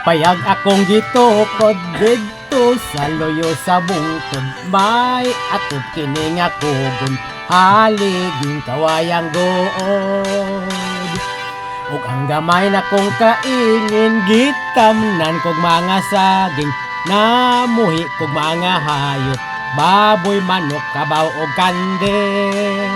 Payag akong gitukod didto sa loyo sa bungtod, may atod kini nga kugon, haliging kawayang good. Ug ang gamay na kong kaingin, gitamnan kog mga saging, namuhi kog mga hayop, baboy, manok, kabaw ug kandeng.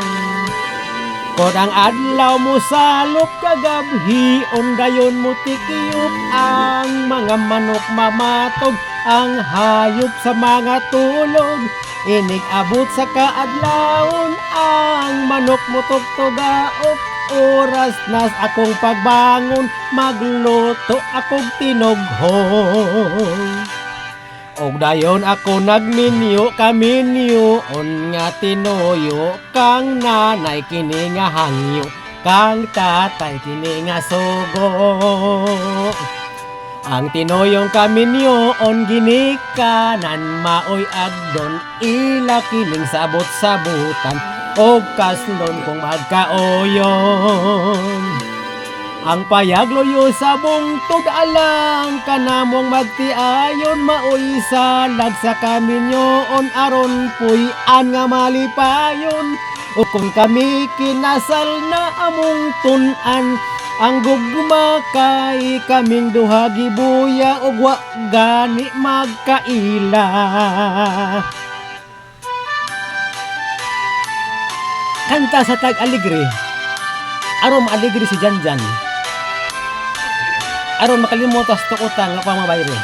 Kod ang adlaw mo salop kagabhi, dayon mo tikiyop, ang mga manok mamatog, ang hayop sa mga tulog. Inig abot sa kaadlawon, ang manok mo tugtugaop, oras nas akong pagbangon, magluto akong tinoghong. Og dayon ako nagminyo kaminyoon nga tinuyo, kang nanay kini nga hangyo, kang tatay kini nga sugo. Ang tinuyong kaminyoon ginikanan, maoy agdon, ila kining sabot-sabutan, og kaslon kung magkaoyon. Ang payag loyo sa bungtod, alang kanamong magtiayon, maoy salag sa kaminyoon, aron puy-an nga malipayon. O kung kami kinasal na among tun-an, ang gugma kay kaming duha gibuya, og wa gani magkaila. Kanta sa tag-aligre, aron maaligre si Janjan, aron makalimutas to utang nga pamabayro.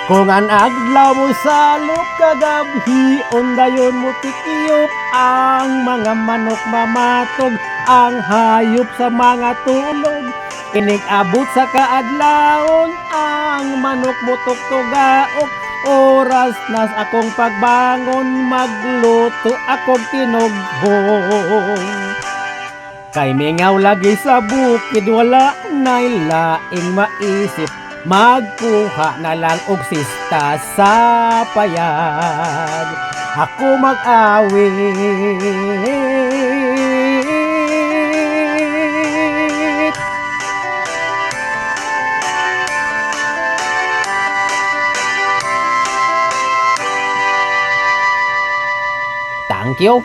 Kung ang adlaw mo salop kagabhi, dayon mo tikiyop, ang mga manok mamatog, ang hayop sa mga tulog. Inig abot sa kaadlawon, ang manok mo tugtugaok, oras nas akong pagbangon, magluto akong tinoghong. Kay mingaw lagi sa bukid, wala na'y laing maisip, magkuha na lang og sista sa payag, ako mag-awit. Thank you.